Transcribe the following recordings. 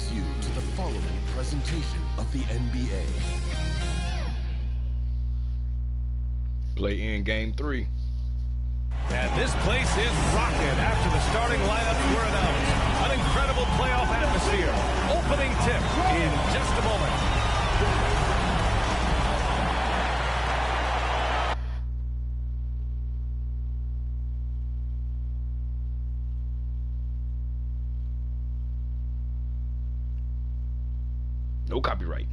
welcomes you to the following presentation of the NBA. Play in game 3. And this place is rocking after the starting lineups were announced. An incredible playoff atmosphere. Opening tip in just a moment. No copyright.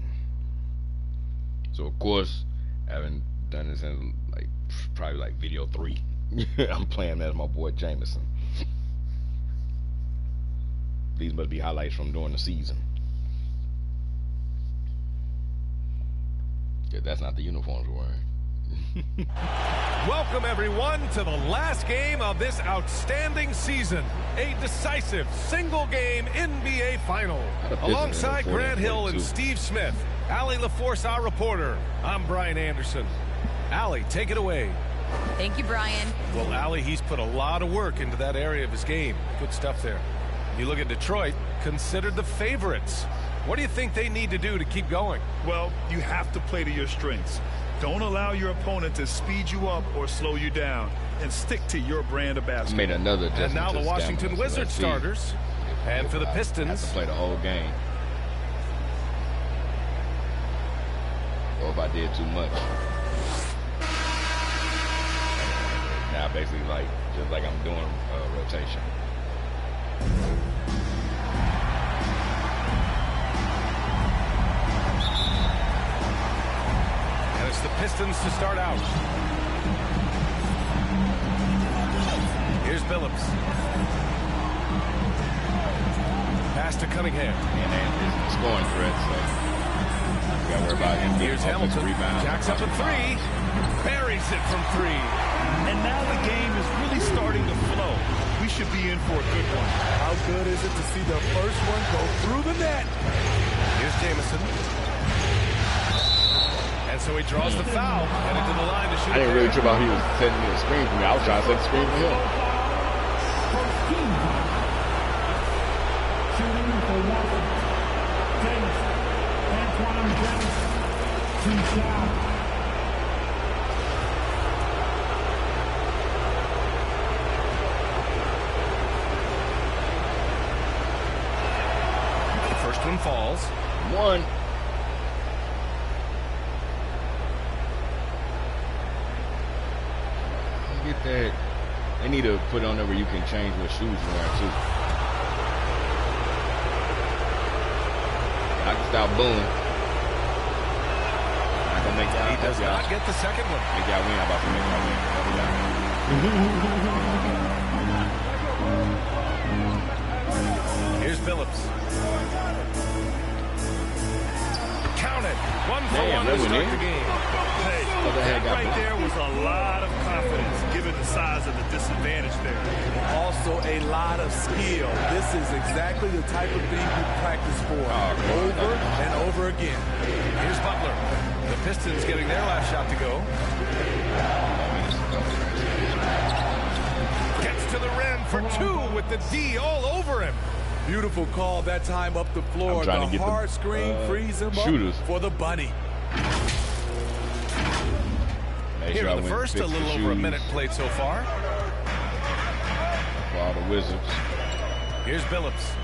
So of course, I haven't done this in probably video 3. I'm playing as my boy Jamison. These must be highlights from during the season. Yeah, that's not the uniforms we're wearing. Welcome everyone to the last game of this outstanding season. A decisive single-game NBA final. Alongside Grant Hill and Steve Smith, Allie LaForce, our reporter. I'm Brian Anderson. Allie, take it away. Thank you, Brian. Well, Allie, he's put a lot of work into that area of his game. Good stuff there. You look at Detroit, considered the favorites. What do you think they need to do to keep going? Well, you have to play to your strengths. Don't allow your opponent to speed you up or slow you down, and stick to your brand of basketball. Made another adjustment. And now the Washington Wizards starters. And for the Pistons, have to play the whole game. Or if I did too much. Now basically just like I'm doing rotation. And it's the Pistons to start out. Here's Billups. Pass to Cunningham. And it's a scoring threat, so you gotta worry about him. Here's Hamilton. Jacks up a 3. Buries it from 3. And now the game is really starting to flow. We should be in for a good one. How good is it to see the first one go through the net? Here's Jamison. And so he draws the foul, headed to the line to shoot. I didn't really trip out he was setting me a screen for me. I was trying to set the screen for him. Shooting for Washington. Antawn Jamison. 2 shots. First one falls. 1. Get that. They need to put on there where you can change what shoes you're wearing too. I can stop booing. I can make that. He does not get the second one. Make that win. I'm about to make that win. Here's Billups. Count it. 1 for 1 to start the game. Hey, that right there was a lot of confidence given the size of the disadvantage there. Also a lot of skill. This is exactly the type of thing you practice for over and over again. Here's Butler. The Pistons getting their last shot to go. Gets to the rim for 2 with the D all over him. Beautiful call that time up the floor. The hard screen frees him up for the bunny. Here in the first, a little over a minute played so far. For all the Wizards. Here's Billups.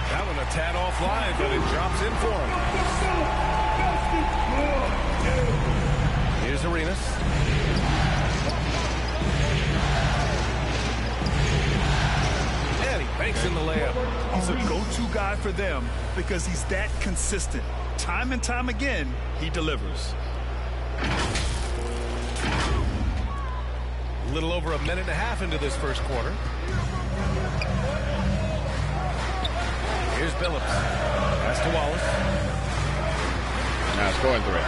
That one a tad offline, but it drops in for him. Here's Arenas. And he banks in the layup. He's a go-to guy for them because he's that consistent. Time and time again, he delivers. A little over a minute and a half into this first quarter. Here's Billups. Pass to Wallace. Now scoring threat.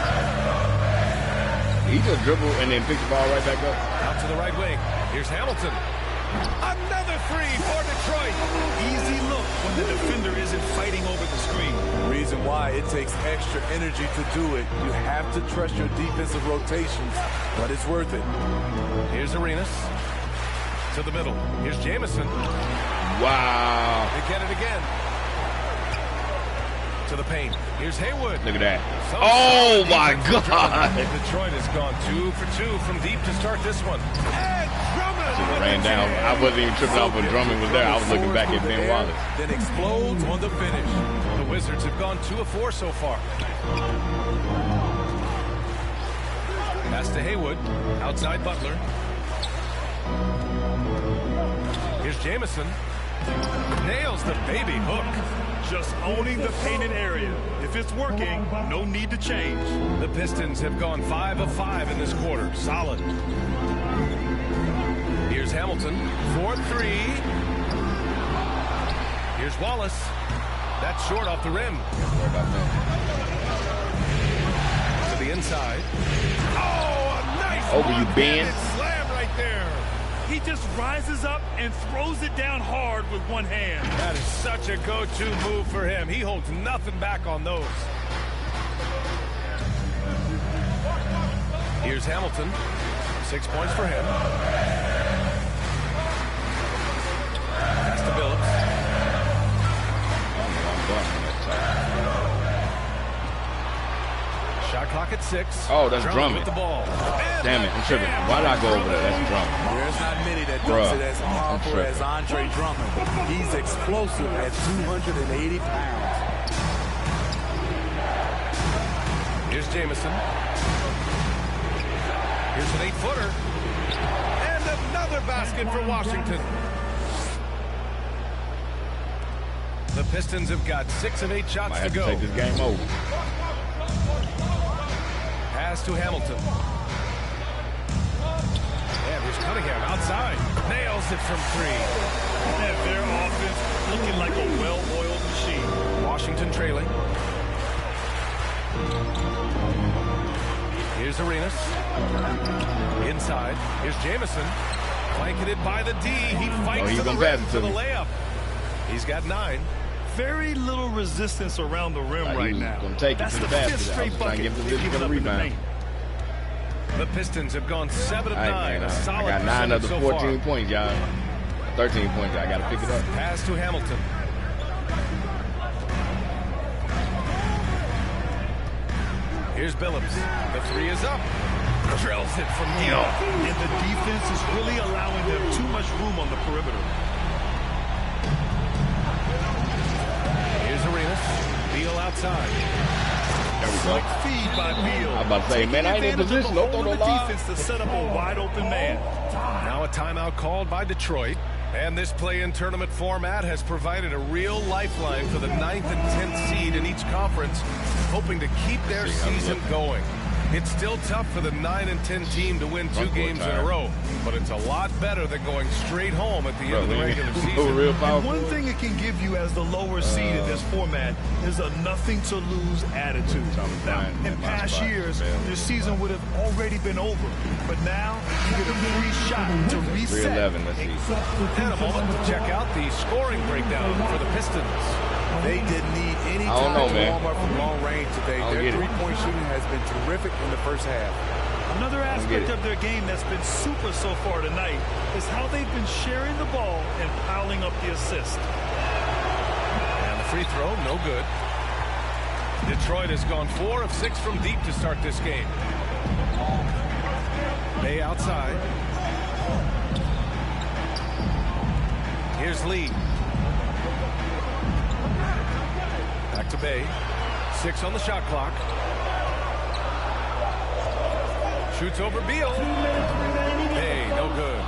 He just dribbled and then picked the ball right back up. Out to the right wing. Here's Hamilton. Another 3 for Detroit. Easy look when the defender isn't fighting over the screen. Reason why it takes extra energy to do it. You have to trust your defensive rotations, but it's worth it. Here's Arenas. To the middle. Here's Jamison. Wow. They get it again. To the paint. Here's Haywood. Look at that. Oh, my God. Detroit has gone 2 for 2 from deep to start this one. And Drummond. Should have ran down. I wasn't even tripping out when Drummond was there. I was looking back at Ben Wallace. Then explodes on the finish. The Wizards have gone 2 of 4 so far. Pass to Haywood. Outside Butler. Here's Jamison. Nails the baby hook. Just owning the painted area. If it's working, no need to change. The Pistons have gone 5 of 5 in this quarter. Solid. Here's Hamilton. 4-3. Here's Wallace. That's short off the rim. To the inside. Oh, a nice over you, Ben. Slam right there. He just rises up and throws it down hard with one hand. That is such a go-to move for him. He holds nothing back on those. Here's Hamilton. 6 points for him. Pass to Billups. Shot clock at 6. Oh, that's Drummond. With the ball. Damn it, I'm tripping. Why did I go over there? That's Drummond. There's not many that does it as powerful as Andre Drummond. He's explosive at 280 pounds. Here's Jamison. Here's an 8-footer. And another basket for Washington. The Pistons have got 6 of 8 shots to go. Take this game over. Pass to Hamilton. And here's Cunningham outside. Nails it from 3. And their offense looking like a well-oiled machine. Washington trailing. Here's Arenas. Inside. Here's Jamison. Blanketed by the D. He fights to the rim for the layup. He's got 9. Very little resistance around the rim right now. That's the 5th straight bucket. The Pistons have gone 7 of 9. I got 9 of the 14 points, y'all. 13 points. I got to pick it up. Pass to Hamilton. Here's Billups. The 3 is up. Drills it from deep. And the defense is really allowing them too much room on the perimeter. Here's Arenas. Beal outside. There we go. Slick feed by Beal. I'm about to say, man, I ain't in position. Don't throw no line. Defense to set up a wide open man. Now a timeout called by Detroit. And this play-in tournament format has provided a real lifeline for the 9th and 10th seed in each conference, hoping to keep their season going. It's still tough for the 9 and 10 team to win 2 games in a row, but it's a lot better than going straight home at the end of the regular season. And one thing it can give you as the lower seed in this format is a nothing-to-lose attitude. Now, in past years, this season would have already been over, but now you get a free shot to reset. 3-11, let's see. And a moment to check out the scoring breakdown for the Pistons. They didn't need any time to warm up from long range today. Their three-point shooting has been terrific in the first half. Another aspect of their game that's been super so far tonight is how they've been sharing the ball and piling up the assist. And the free throw, no good. Detroit has gone 4 of 6 from deep to start this game. Bay outside. Here's Lee. Back to Bay. 6 on the shot clock. Shoots over Beal. Hey, no good.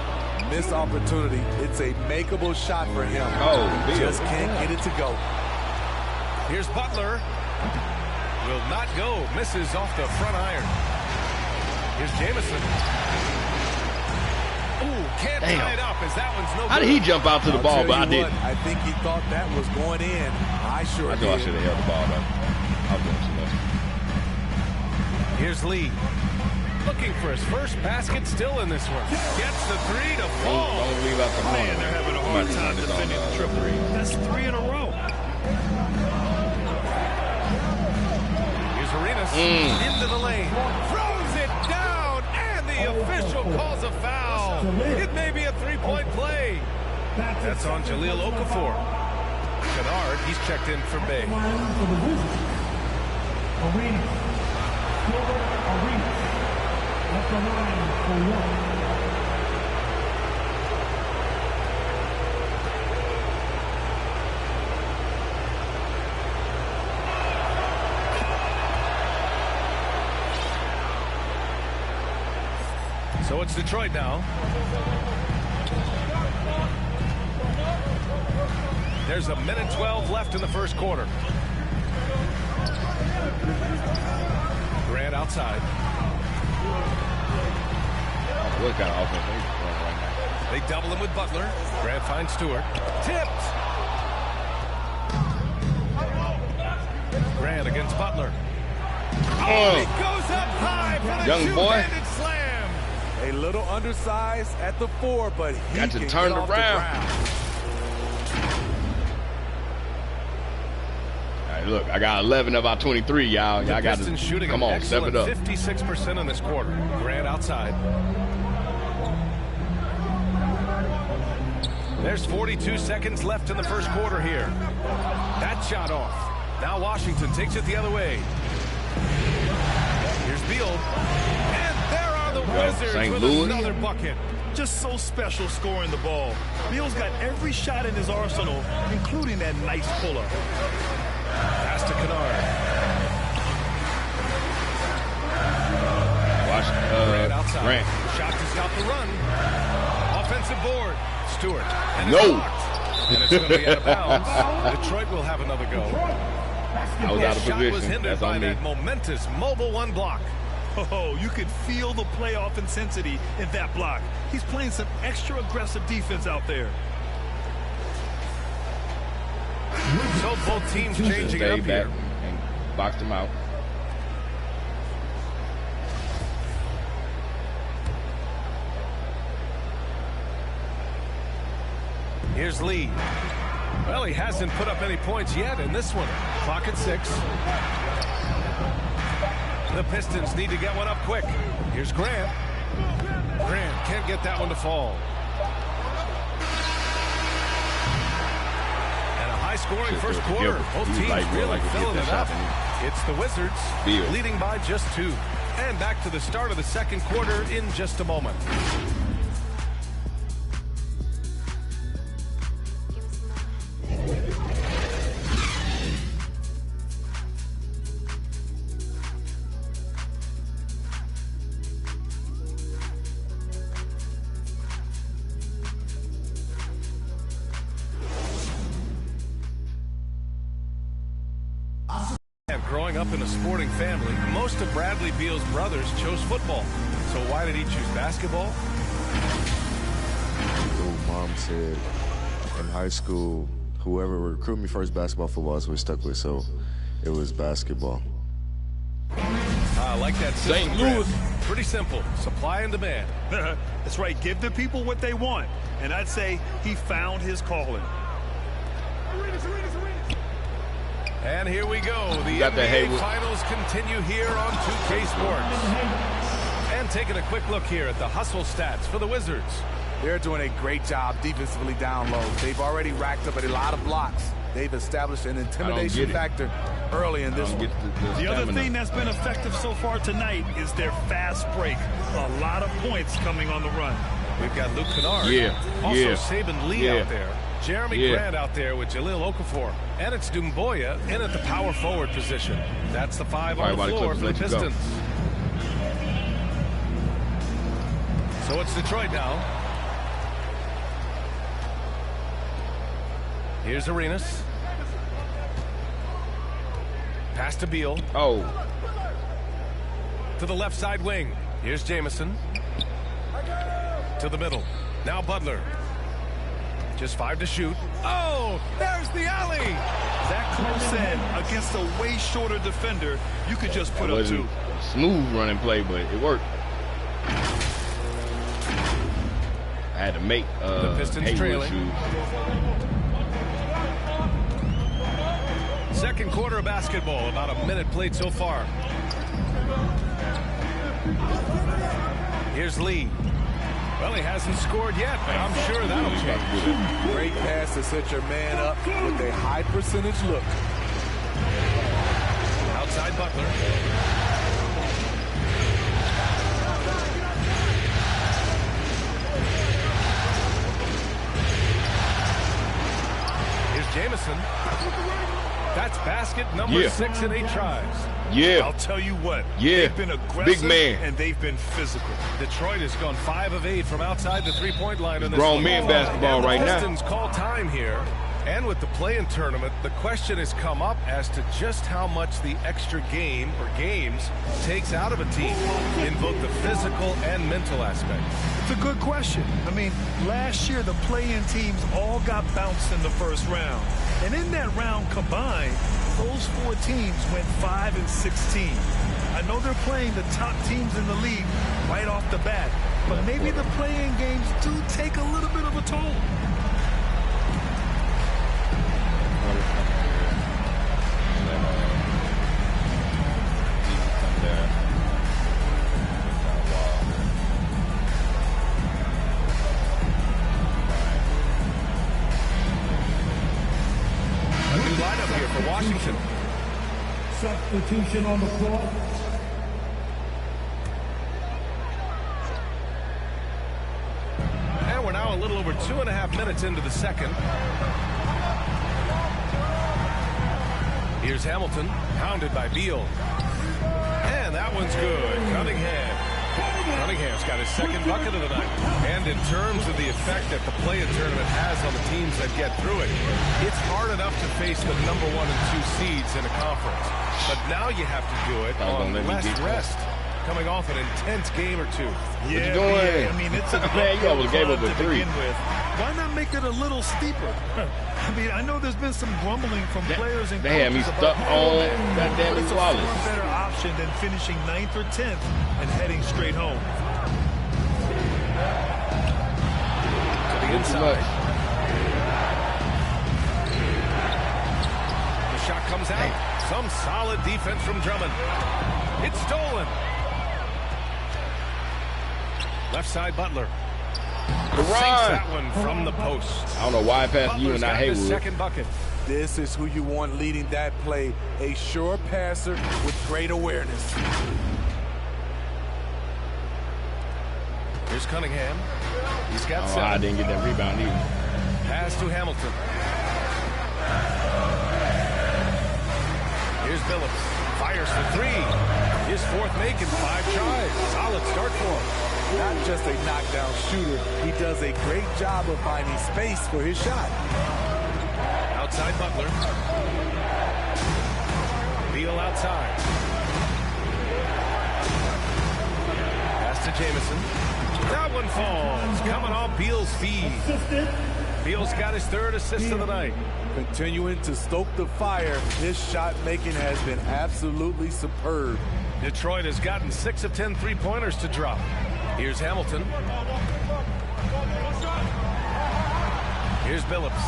Missed opportunity. It's a makeable shot for him. Oh, Beal. Just can't get it to go. Here's Butler. Will not go. Misses off the front iron. Here's Jamison. Ooh, can't tie it up as that one's no good. How did he jump out to the ball, but I didn't? I think he thought that was going in. I thought I should have held the ball, though. I was doing too much. Here's Lee. Looking for his first basket, still in this one. Gets the 3 to fall. Don't leave out the corner. Man, they're having a hard time defending the triple. That's 3 in a row. Here's Arenas into the lane. Throws it down, and the official calls a foul. It may be a 3-point play. That's on Jahlil Okafor. Kennard, he's checked in for Bay. So it's Detroit now. There's a minute 12 left in the first quarter. Grant outside. What kind of offense are you running right now? They double him with Butler. Grant finds Stewart. Tipped. Grant against Butler. Oh, he goes up high for the young boy. Two-handed slam. A little undersized at the 4, but he got to can turn get off the around. ground. Look, I got 11 of our 23, y'all. Y'all got to shooting come on, step it up. 56% in this quarter. Grant outside. There's 42 seconds left in the first quarter here. That shot off. Now Washington takes it the other way. Here's Beal. And there are the Wizards St. with Louis. another bucket. Just so special scoring the ball. Beal's got every shot in his arsenal, including that nice pull-up. Pass to Kennard. Watch outside. Grant. Shot to stop the run. Offensive board. Stewart. And No. it's blocked. And it's going to be out of bounds. Detroit will have another go. I was out of Shot was position. hindered That's by on me. that momentous mobile one block. Oh, you could feel the playoff intensity in that block. He's playing some extra aggressive defense out there. So both teams changing it Stay up back here. and boxed him out. Here's Lee. Well, he hasn't put up any points yet in this one. Clock at 6. The Pistons need to get one up quick. Here's Grant. Grant can't get that one to fall. And a high-scoring first quarter. Both teams really filling it up. It's the Wizards leading by just 2. And back to the start of the second quarter in just a moment. Growing up in a sporting family, most of Bradley Beal's brothers chose football. So why did he choose basketball? Mom said in high school, whoever would recruit me first, basketball, football is what we stuck with. So it was basketball. I like that system. St. Louis. Pretty simple. Supply and demand. That's right. Give the people what they want. And I'd say he found his calling. And here we go. The NBA Finals continue here on 2K Sports. And taking a quick look here at the hustle stats for the Wizards. They're doing a great job defensively down low. They've already racked up a lot of blocks. They've established an intimidation factor early in this one. The other thing that's been effective so far tonight is their fast break. A lot of points coming on the run. We've got Luke Kennard. Also Saban Lee out there. Jeremy Grant out there with Jahlil Okafor. And it's Doumbouya in at the power forward position. That's the 5 on the floor for the Pistons. So it's Detroit now. Here's Arenas. Pass to Beal. To the left side wing. Here's Jamison. To the middle. Now Butler. Just 5 to shoot. Oh, there's the alley. That close end against a way shorter defender, you could just put up 2. Smooth running play, but it worked. I had to make the Pistons trailing. Second quarter of basketball, about a minute played so far. Here's Lee. Well, he hasn't scored yet, but I'm sure that'll change. Great pass to set your man up with a high percentage look. Outside Butler. Here's Jamison. That's basket number 6 in 8 tries. Yeah. I'll tell you what. Yeah. They've been aggressive. Big man. And they've been physical. Detroit has gone 5 of 8 from outside the three-point line in this grown men basketball right now. Pistons call time here. And with the play-in tournament, the question has come up as to just how much the extra game or games takes out of a team in both the physical and mental aspect. It's a good question. I mean, last year the play-in teams all got bounced in the first round. And in that round combined, those 4 teams went 5 and 16. I know they're playing the top teams in the league right off the bat, but maybe the play-in games do take a little bit of a toll. Washington. Substitution on the floor. And we're now a little over 2.5 minutes into the second. Here's Hamilton, pounded by Beal. And that one's good. Cunningham's got his second bucket of the night. And in terms of the effect that the play-in tournament has on the teams that get through it, it's hard enough to face the number 1 and 2 seeds in a conference. But now you have to do it on less rest, coming off an intense game or 2. Yeah, doing? I mean, it's a man, you almost gave up a 3. Why not make it a little steeper? I mean, I know there's been some grumbling from players and they had me stuck on goddamn it's a far better option than finishing 9th or 10th and heading straight home. To the inside. The shot comes out. Some solid defense from Drummond. It's stolen. Left side Butler. Sinks that one from the post. I don't know why I passed you and I hate second bucket. This is who you want leading that play. A sure passer with great awareness. Here's Cunningham. He's got 7. I didn't get that rebound either. Pass to Hamilton. Here's Phillips. Fires for 3. His 4th make in 5 tries. Solid start for him. Not just a knockdown shooter, he does a great job of finding space for his shot. Outside Butler. Beal outside. Pass to Jamison. That one falls. Coming off Beal's feed. Beal's got his 3rd assist of the night. Continuing to stoke the fire, his shot making has been absolutely superb. Detroit has gotten 6 of 10 3-pointers to drop. Here's Hamilton. Here's Phillips.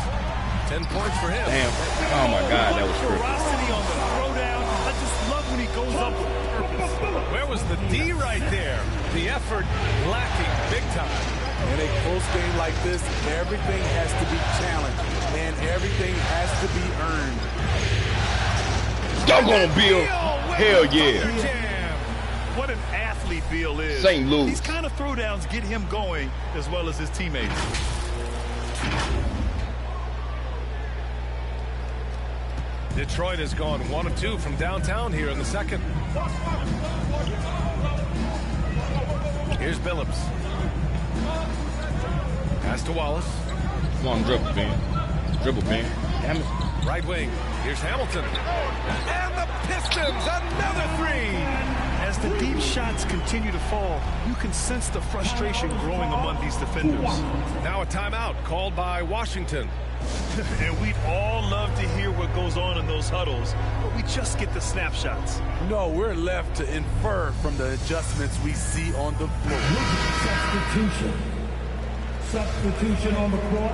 10 points for him. Damn. Oh my God, that was tricky. Ferocity on the throwdown. I just love when he goes up with purpose. Where was the D right there? The effort lacking big time. In a close game like this, everything has to be challenged and everything has to be earned. Doggone Beal. Hell yeah. What an athlete Beal is. St. Louis. These kind of throwdowns get him going as well as his teammates. Detroit has gone 1 of 2 from downtown here in the second. Here's Phillips. Pass to Wallace. Come on, dribble, man. Dribble, man. Damn it. Right wing. Here's Hamilton. And the Pistons, another 3. As the deep shots continue to fall, you can sense the frustration growing among these defenders. Now a timeout called by Washington. And we'd all love to hear what goes on in those huddles, but we just get the snapshots. No, we're left to infer from the adjustments we see on the floor. Substitution on the court.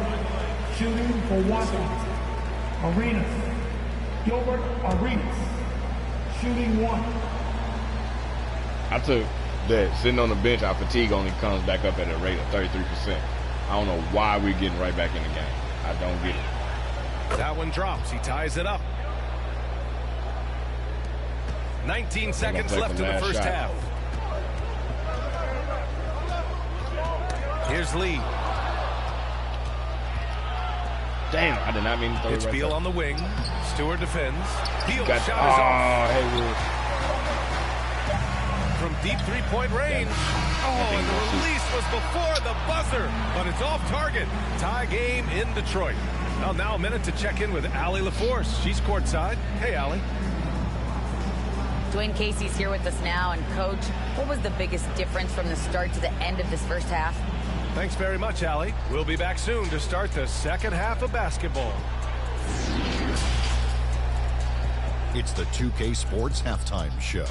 Shooting for Washington. Gilbert Arenas. Shooting 1. I took that sitting on the bench, our fatigue only comes back up at a rate of 33%. I don't know why we're getting right back in the game. I don't get it. That one drops. He ties it up. 19 seconds left in the first half. Here's Lee. Damn, I did not mean to throw it It's right Beal there. on the wing. Stewart defends. Beal Got shot is off. Haywood. From deep three-point range. Oh, and the release was before the buzzer, but it's off target. Tie game in Detroit. Well, now a minute to check in with Allie LaForce. She's courtside. Hey, Allie. Dwayne Casey's here with us now. And, Coach, what was the biggest difference from the start to the end of this first half? Thanks very much, Allie. We'll be back soon to start the second half of basketball. It's the 2K Sports Halftime Show.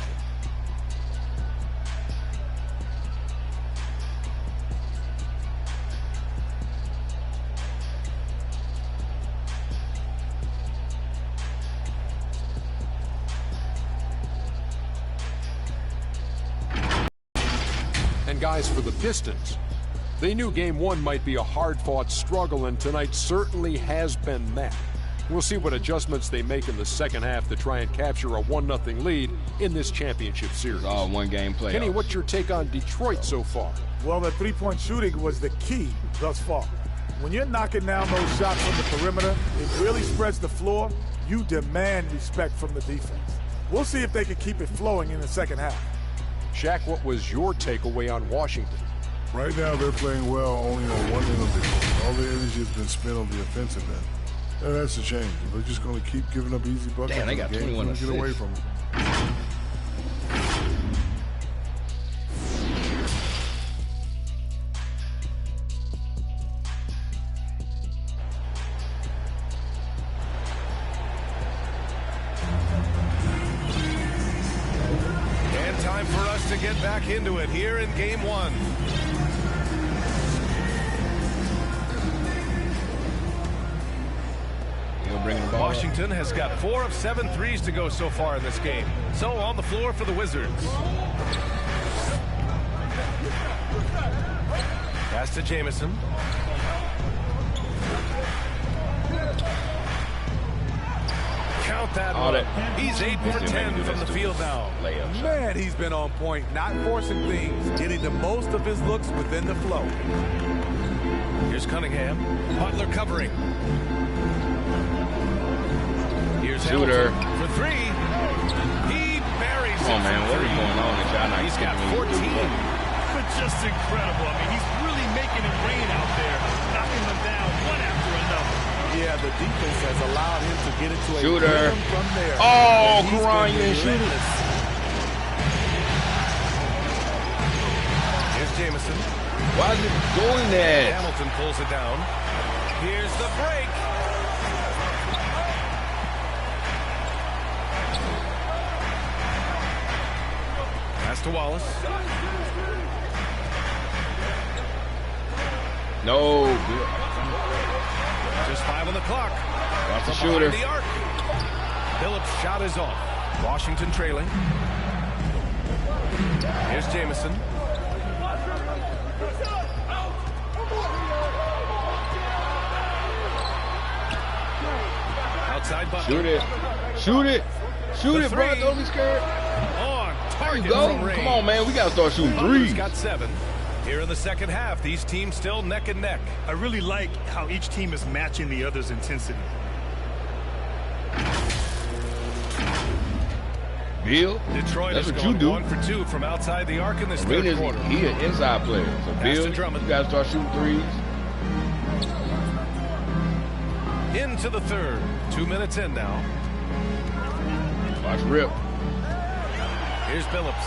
And guys, for the Pistons, they knew game one might be a hard-fought struggle, and tonight certainly has been that. We'll see what adjustments they make in the second half to try and capture a 1-0 lead in this championship series. All one-game play. Kenny, what's your take on Detroit so far? Well, the three-point shooting was the key thus far. When you're knocking down those shots from the perimeter, it really spreads the floor. You demand respect from the defense. We'll see if they can keep it flowing in the second half. Shaq, what was your takeaway on Washington? Right now, they're playing well only on one end of the court. All the energy has been spent on the offensive end. And that's a change. If they're just going to keep giving up easy buckets, damn, they got 21 assists. Get away from it. And time for us to get back into it here in game one. Washington has got 4 of 7 threes to go so far in this game. So on the floor for the Wizards. Pass to Jamison. Count that one. He's 8 for 10 from the field now. Man, he's been on point, not forcing things, getting the most of his looks within the flow. Here's Cunningham. Butler covering. Here's Shooter. For 3. He buries it. Come on, man. What is going on? He's got 14. But just incredible. I mean, he's really making it rain out there, knocking them down one after another. Yeah, the defense has allowed him to get into a shooter from there. Oh, Karan, you didn't shoot it. Here's Jamison. Why is it doing that? Hamilton pulls it down. Here's the break. Pass to Wallace. No. Just 5 on the clock. Watch the shooter. The arc. Phillips' shot is off. Washington trailing. Here's Jamison. Outside Butler. Shoot it. Shoot it. Shoot it, bro. Don't be scared. On target. There you go. Come on, man. We got to start shooting threes. Got 7. Here in the second half, these teams still neck and neck. I really like how each team is matching the other's intensity. Bill, Detroit that's is what going you do. 1 for 2 from outside the arc in this third quarter. He an inside player. So Bill, you got to start shooting threes. Into the third. 2 minutes in now. Watch Rip. Here's Phillips.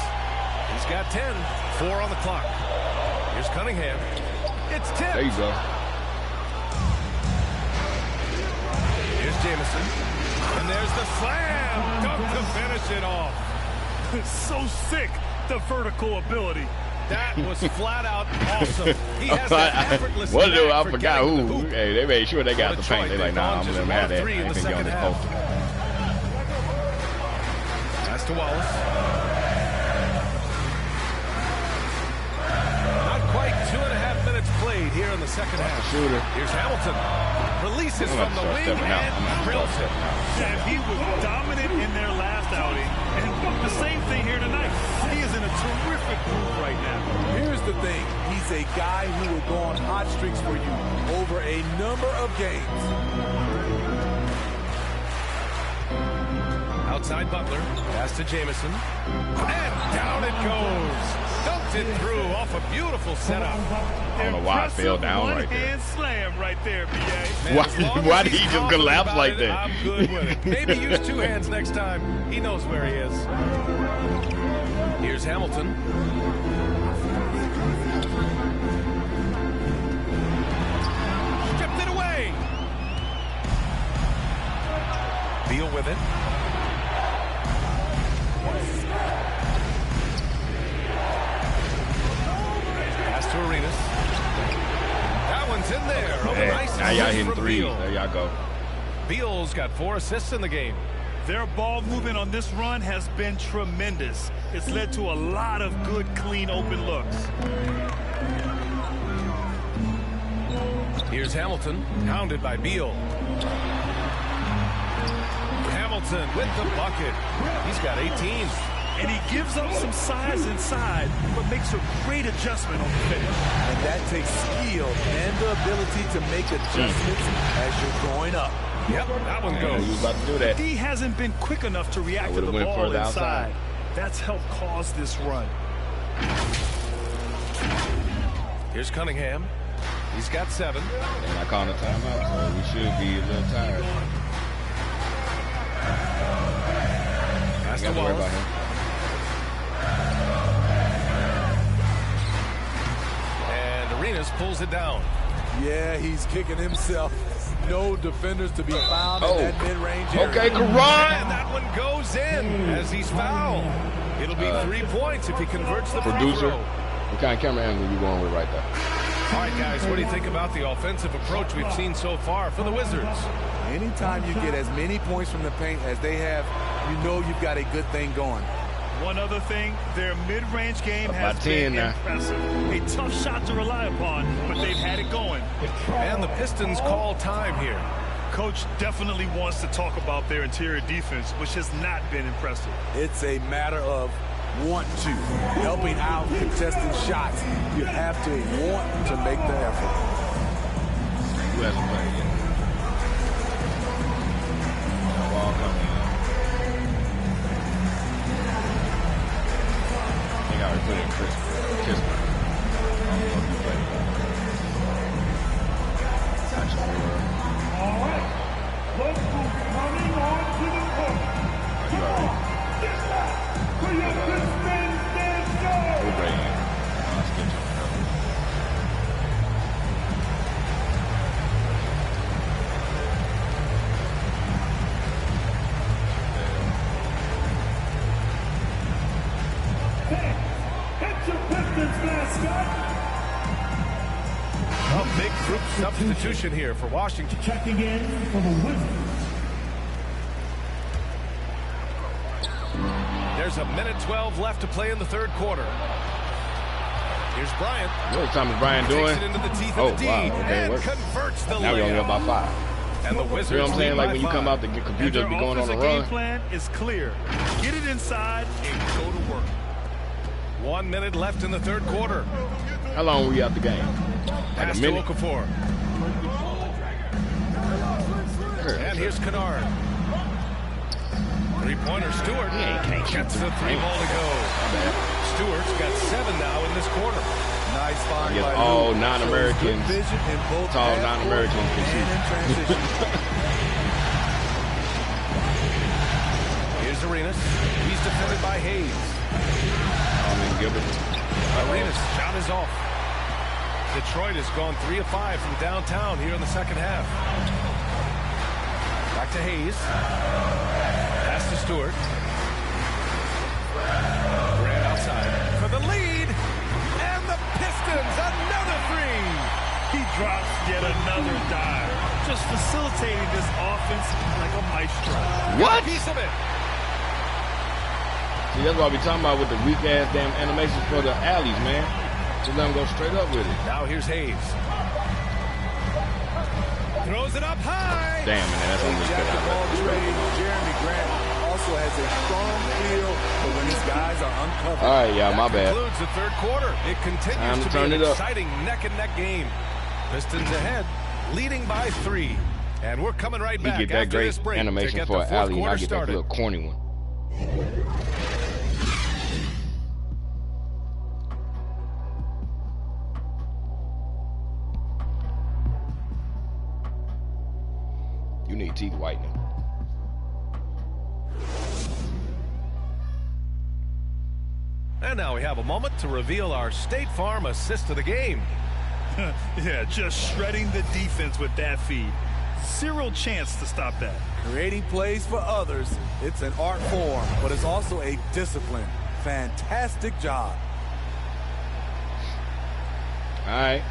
He's got 10. 4 on the clock. Here's Cunningham. It's 10. There you go. Here's Jamison. And there's the slam. Dunk to finish it off. It's so sick, the vertical ability. That was flat out awesome. He has that effortless What do I for forgot getting who? the hoop. Hey, they made sure they got the paint. They're like, nah, I'm gonna have that. I ain't finna get on this poster. Pass to Wallace. here in the second half. Shooter. Here's Hamilton. Releases from the wing and drills it. And he was dominant in their last outing. And the same thing here tonight. He is in a terrific groove right now. Here's the thing. He's a guy who will go on hot streaks for you over a number of games. Outside Butler. Pass to Jamison. And down it goes. Dumped it through off a beautiful setup. I don't know why I fell down right there. One-hand slam right there, B.A. Why did he just collapse like that? I'm good with it. Maybe use two hands next time. He knows where he is. Here's Hamilton. Stripped it away. Beal with it. Pass to Arenas. That one's in there. Hey, Nice now y'all hitting from threes. Beal. There y'all go. Beal's got 4 assists in the game. Their ball movement on this run has been tremendous. It's led to a lot of good, clean, open looks. Here's Hamilton, hounded by Beal. Hamilton with the bucket. He's got 18. And he gives up some size inside, but makes a great adjustment on the finish. And that takes skill and the ability to make adjustments as you're going up. Yep, that one goes. He was about to do that. He hasn't been quick enough to react to the ball inside. Outside. That's helped cause this run. Here's Cunningham. He's got 7. And I called a timeout, so we should be a little tired. Pass to Got to worry Wallace. about him. And Arenas pulls it down. Yeah, he's kicking himself. No defenders to be found in that mid-range area. Okay, Karan. And that one goes in as he's fouled. It'll be 3 points if he converts the free Producer, throw. what kind of camera angle you going with right there? All right, guys, what do you think about the offensive approach we've seen so far for the Wizards? Anytime you get as many points from the paint as they have, you know you've got a good thing going. One other thing, their mid-range game has been impressive. A tough shot to rely upon, but they've had it going. And the Pistons call time here. Coach definitely wants to talk about their interior defense, which has not been impressive. It's a matter of want to. Helping out contested shots. You have to want to make the effort. Who hasn't played yet? Ball coming in. I think I already put it in Chris. All right, let's move coming on to the court. For your Pistons, stand show. It's your Pistons mascot. A big group substitution here for Washington. Checking in for the Wizards. There's 1:12 left to play in the third quarter. Here's Bryant. What time is Bryant doing? Takes it into the teeth of the D and converts the now we're only layup. about 5. And the Wizards, you know what I'm saying? Like when you come out, the computer be going on a run. Their game plan is clear. Get it inside and go to work. 1 minute left in the third quarter. How long were you out the game? Like Pass a to minute? Okafor. And here's Kennard. Three-pointer, Stewart gets the 3-ball to go. Stewart's got 7 now in this quarter. Nice find by all Luke. non-Americans, Vision in both tall non-Americans can and in transition. Here's Arenas. He's defended by Hayes. Arenas shot is off. Detroit has gone 3 of 5 from downtown here in the second half. Back to Hayes. Pass to Stewart. Grant outside for the lead. And the Pistons, another 3. He drops yet another dive. Just facilitating this offense like a maestro. What? Piece of it. See, that's what we talking about with the weak-ass damn animations for the alleys, man. Just let them go straight up with it. Now here's Hayes. throws it up high. Damn, man, that's almost Jack the ball trade. Jeremy Grant also has a strong feel for when his guys are uncovered. All right, yeah, my bad. Concludes the third quarter. It continues to be an exciting neck-and-neck game. Pistons ahead, leading by 3. And we're coming right back get that after great this break animation to get for the an fourth alley, and quarter I get started. that little corny one. You need teeth whitening. And now we have a moment to reveal our State Farm assist of the game. Yeah, just shredding the defense with that feed. Zero chance to stop that. Creating plays for others, it's an art form, but it's also a discipline. Fantastic job. All right.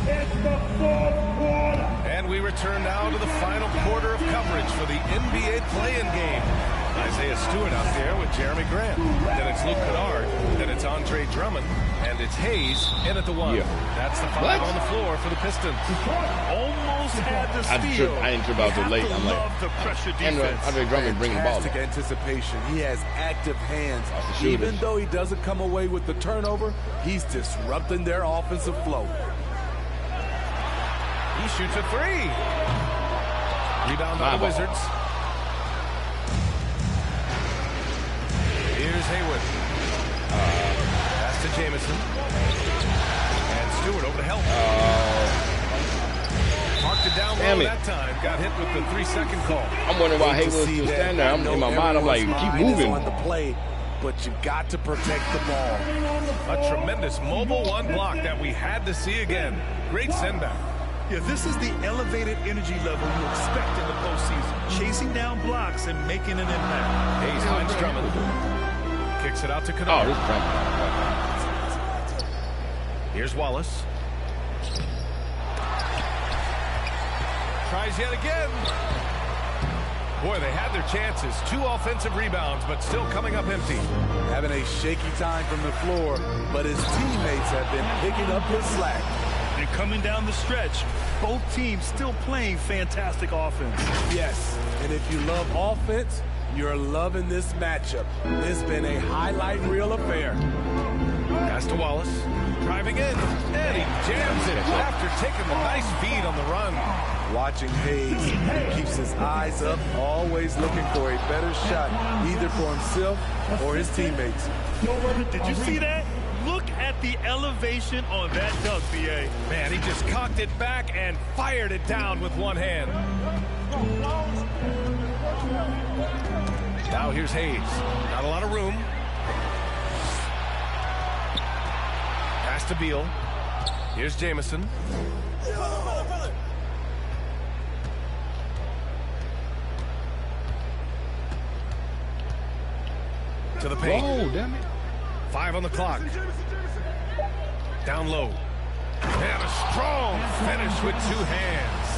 It's the fourth quarter. And we return now to the final quarter of coverage for the NBA play-in game. Isaiah Stewart out there with Jeremy Grant. Then it's Luke Kennard. Then it's Andre Drummond. And it's Hayes in at the 1. Yeah. That's the 5 on the floor for the Pistons. Almost had the steal. I didn't trip out too late. I'm like, the pressure and defense. Andre Drummond bringing the ball. Fantastic anticipation. He has active hands. Shooters. Even though he doesn't come away with the turnover, he's disrupting their offensive flow. He shoots a 3. Rebound by the Wizards. Here's Haywood. Pass to Jamison. And Stewart over to help. Marked it down low that time. Got hit with the 3-second call. I'm wondering why Haywood was still standing there. I'm in my mind, I'm like, keep moving. On the play, but you got to protect the ball. A tremendous mobile 1 block that we had to see again. Great send back. Yeah, this is the elevated energy level you expect in the postseason. Chasing down blocks and making an impact. Hayes finds Drummond. Kicks it out to Kennard. Oh, this is Drummond. Here's Wallace. Tries yet again. Boy, they had their chances. 2 offensive rebounds, but still coming up empty. Having a shaky time from the floor, but his teammates have been picking up his slack. And coming down the stretch, both teams still playing fantastic offense. Yes, and if you love offense, you're loving this matchup. It's been a highlight reel affair. Pass to Wallace. Driving in, and he jams it after taking the nice feed on the run. Watching Hayes, keeps his eyes up, always looking for a better shot, either for himself or his teammates. Did you see that? Look at the elevation on that dunk, BA. Man, he just cocked it back and fired it down with one hand. Now here's Hayes. Not a lot of room. Pass to Beal. Here's Jamison. To the paint. Oh, damn it. 5 on the clock. Down low. And a strong finish with 2 hands.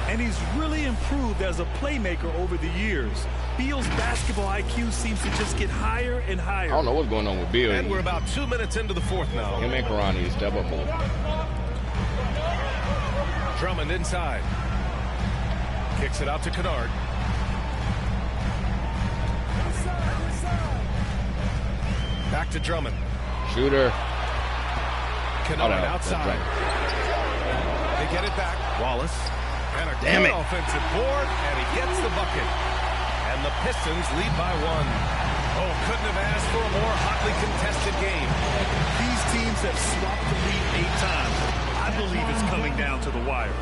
And he's really improved as a playmaker over the years. Beal's basketball IQ seems to just get higher and higher. I don't know what's going on with Beal. And we're about 2 minutes into the 4th now. Him and Karani step up more. Drummond inside. Kicks it out to Kennard. Back to Drummond. Shooter. Kennard outside. They get it back. Wallace. And a good offensive board, and he gets the bucket. And the Pistons lead by 1. Oh, couldn't have asked for a more hotly contested game. These teams have swapped the lead 8 times. I believe it's coming down to the wire.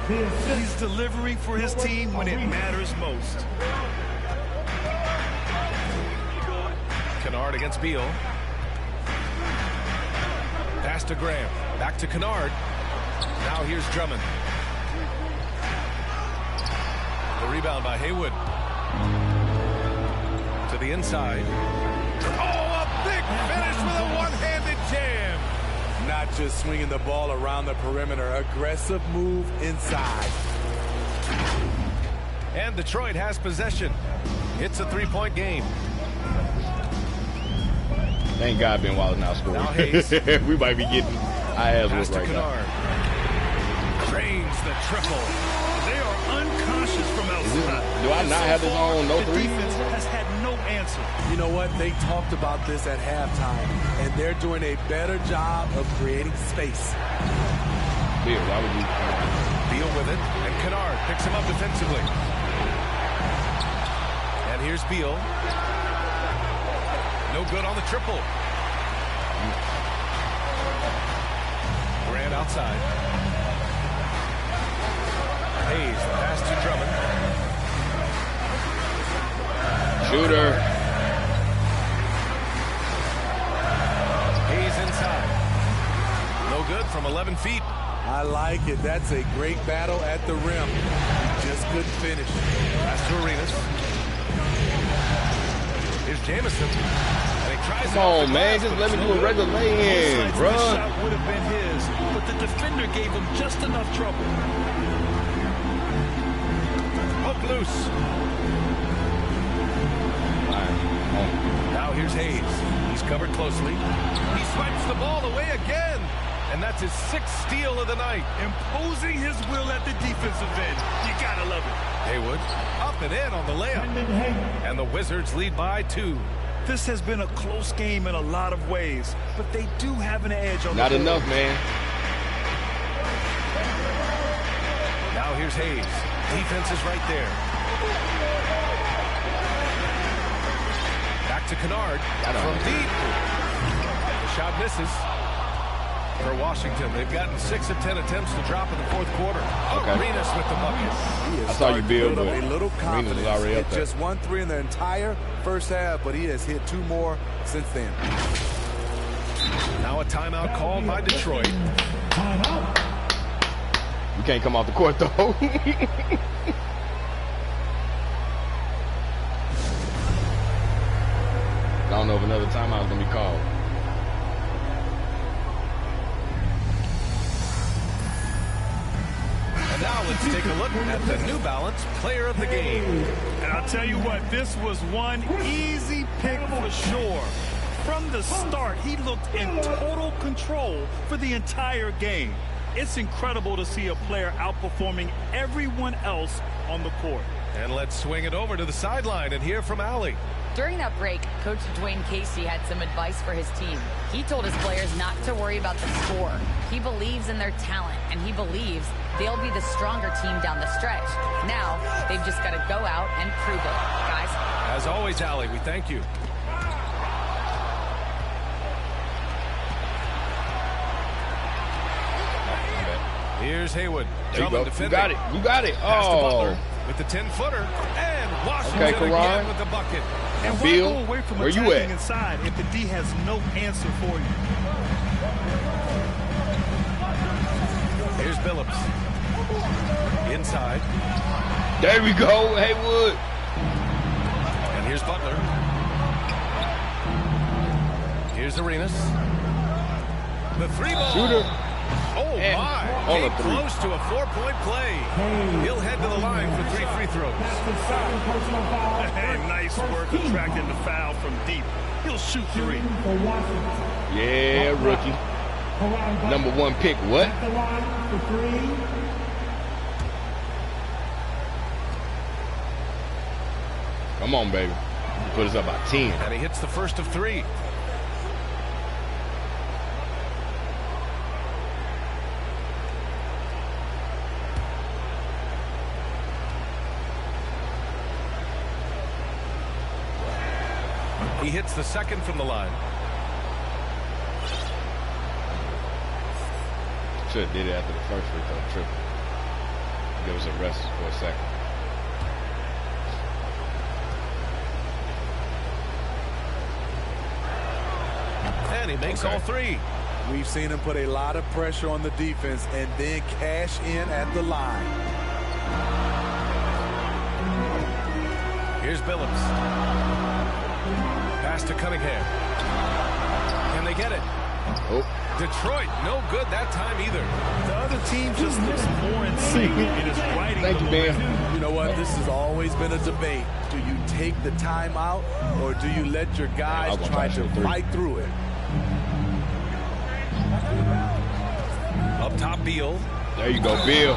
He's delivering for his team when it matters most. Kennard against Beal. Pass to Graham. Back to Kennard. Now here's Drummond. The rebound by Haywood. To the inside. Oh, a big finish with a one-handed jam. Not just swinging the ball around the perimeter. Aggressive move inside. And Detroit has possession. It's a 3-point game. Thank God Ben Wallace now scoring. Now Hayes. We might be getting our ass Pass whipped to right Kennard. now. Train gets the triple. They are unconscious from outside. Do I not have this on no three? The defense has had no answer. You know what? They talked about this at halftime, and they're doing a better job of creating space. Beal, why would you? Beal with it, and Kennard picks him up defensively. And here's Beal. No good on the triple. Grant outside. Hayes, the pass to Drummond. Shooter. Hayes inside. No good from 11 feet. I like it. That's a great battle at the rim. He just couldn't finish. Pass to Arenas. Here's Jamison. And he tries Come on, man. Just let me do a regular lay-in, bro. The shot would have been his, but the defender gave him just enough trouble. Hook loose. Now here's Hayes. He's covered closely. He swipes the ball away again. And that's his 6th steal of the night. Imposing his will at the defensive end. You gotta love it. Haywood up and in on the layup. And the Wizards lead by 2. This has been a close game in a lot of ways, but they do have an edge on the Not board. enough, man. Now here's Hayes. Defense is right there. Back to Kennard. From deep. The shot misses. For Washington, they've gotten 6 of 10 attempts to drop in the 4th quarter. Okay. Arenas with the bucket. I saw you build, but a little confidence. Arenas is already up hit there. just 1 3 in the entire first half, but he has hit 2 more since then. Now a timeout called by Detroit. You can't come off the court, though. I don't know if another timeout is going to be called. And now let's take a look at the New Balance Player of the Game. And I'll tell you what, this was one easy pick for sure. From the start, he looked in total control for the entire game. It's incredible to see a player outperforming everyone else on the court. And let's swing it over to the sideline and hear from Allie. During that break, Coach Dwayne Casey had some advice for his team. He told his players not to worry about the score. He believes in their talent, and he believes they'll be the stronger team down the stretch. Now, they've just got to go out and prove it. Guys. As always, Allie, we thank you. Here's Haywood. There you go. Defending. You got it. You got it. Pass to Oh. Butler with the 10-footer. And Washington Okay, again with the bucket. And why Bill, go away from where you attacking at? inside if the D has no answer for you? Here's Billups. Inside. There we go, Haywood. And here's Butler. Here's Arenas. The 3-ball. Shooter. Oh, And my. on Came a 3. close to a 4-point play. He'll head to the line for 3 free throws. Hey, nice work attracting the foul from deep. He'll shoot 3. Yeah, rookie. Number 1 pick, what? Come on, baby. Put us up by 10. And he hits the first of 3. He hits the second from the line. Should have did it after the first free throw triple. Give us a rest for a second. And he makes all 3. We've seen him put a lot of pressure on the defense and then cash in at the line. Here's Billups. Pass to Cunningham. Can they get it? Oh. Detroit, no good that time either. The other team just looks more in sync. It is riding Thank you, Ben. You know what? This has always been a debate. Do you take the timeout or do you let your guys try to fight through it? Up top, Beal. There you go, Bill.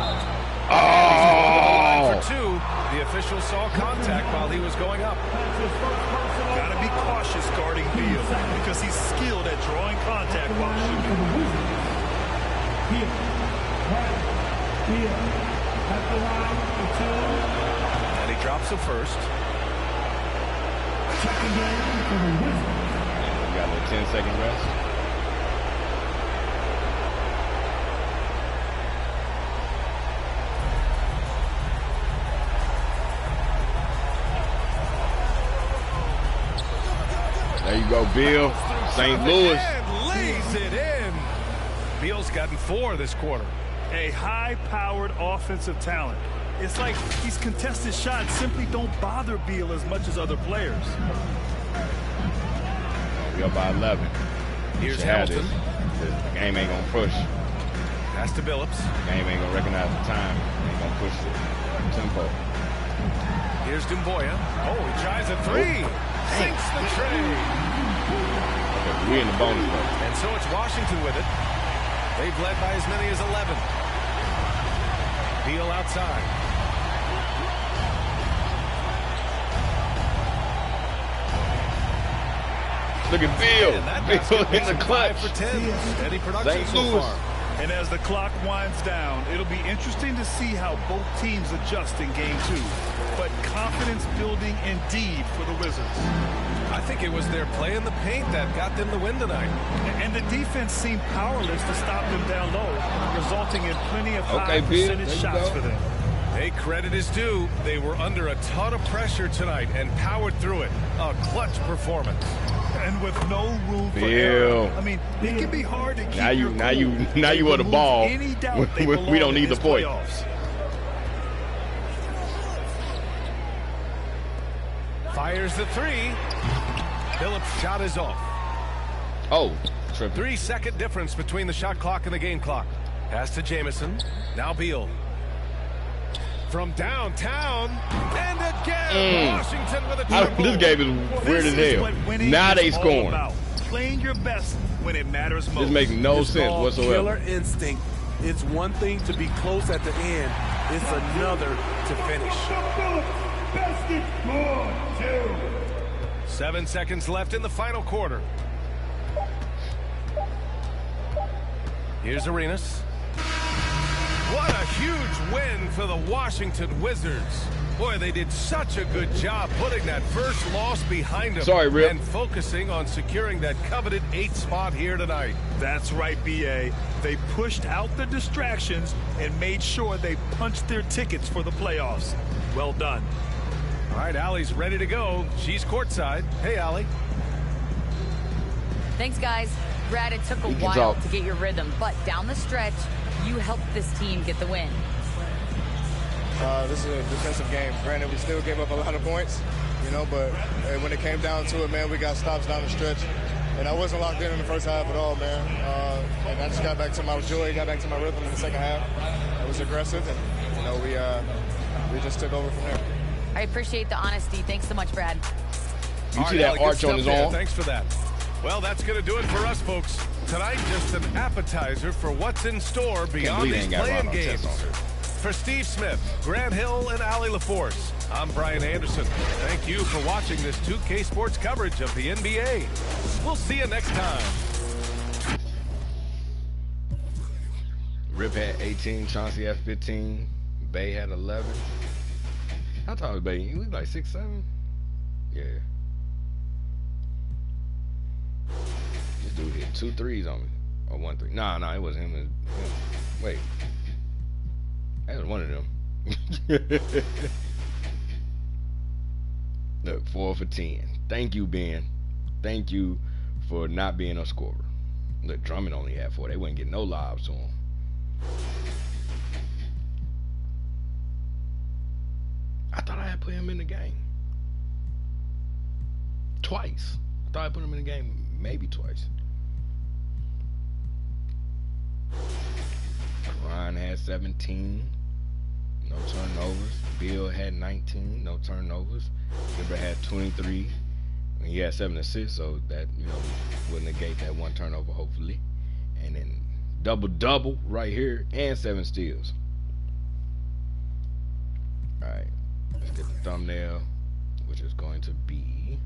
Oh! For two, the official saw contact while he was going up. Got to be cautious guarding Beal because he's skilled at drawing contact while shooting. And he drops the first. We got a 10-second rest. There you go, Bill. St. Louis. And lays it in. Beal's gotten 4 this quarter. A high-powered offensive talent. It's like these contested shots simply don't bother Beal as much as other players. We up by 11. Here's Hamilton. The game ain't gonna push. Pass to Billups. The game ain't gonna recognize the time. Ain't gonna push the tempo. Here's Dumboya. Oh, he tries a 3. Sinks the trade. Okay, we're in the bonus though. And so it's Washington with it. They've led by as many as 11. Beal outside. Look at Beal. Beal in the clutch. For 10. Steady production so far. And as the clock winds down, it'll be interesting to see how both teams adjust in game 2. But confidence building indeed for the Wizards. I think it was their play in the paint that got them the win tonight. And the defense seemed powerless to stop them down low, resulting in plenty of high percentage shots for them. Hey, credit is due. They were under a ton of pressure tonight and powered through it. A clutch performance. And with no room for error. I mean, it can be hard to keep now you want the ball. We don't need the point. Fires the 3. Phillips' shot is off. Oh, 3-second difference between the shot clock and the game clock. Pass to Jamison. Now Beal. From downtown, and again, Washington with a triple. This game is weird as hell. Now they scoring. Playing your best when it matters most. This makes no sense whatsoever. Killer instinct. It's one thing to be close at the end. It's another to finish. 7 seconds left in the final quarter. Here's Arenas. What a huge win for the Washington Wizards. Boy, they did such a good job putting that first loss behind them. Sorry, Rip. And focusing on securing that coveted 8th spot here tonight. That's right, B.A. They pushed out the distractions and made sure they punched their tickets for the playoffs. Well done. All right, Allie's ready to go. She's courtside. Hey, Allie. Thanks, guys. Brad, it took a while to get your rhythm, but down the stretch, you helped this team get the win. This is a defensive game. Granted, we still gave up a lot of points, you know, but when it came down to it, man, we got stops down the stretch. And I wasn't locked in the first half at all, man. And I just got back to my joy, got back to my rhythm in the second half. I was aggressive, and, you know, we just took over from there. I appreciate the honesty. Thanks so much, Brad. You see that arch on his arm? Thanks for that. Well, that's going to do it for us, folks. Tonight, just an appetizer for what's in store beyond these playing games. For Steve Smith, Grant Hill, and Allie LaForce, I'm Brian Anderson. Thank you for watching this 2K Sports coverage of the NBA. We'll see you next time. Rip had 18, Chauncey had 15, Bay had 11. How tall was Bay? He was like 6'7"? Yeah. This dude hit 2 threes on me. Or 1 3. Nah, it wasn't him. It was him. Wait. That was one of them. Look, 4 for 10. Thank you, Ben. Thank you for not being a scorer. Look, Drummond only had 4. They wouldn't get no lobs to him. I thought I had put him in the game. Twice. I thought I put him in the game maybe twice. Ryan had 17. No turnovers. Bill had 19. No turnovers. Gilbert had 23. He had 7 assists, so that, you know, will negate that 1 turnover, hopefully. And then double-double right here and 7 steals. Get the thumbnail, which is going to be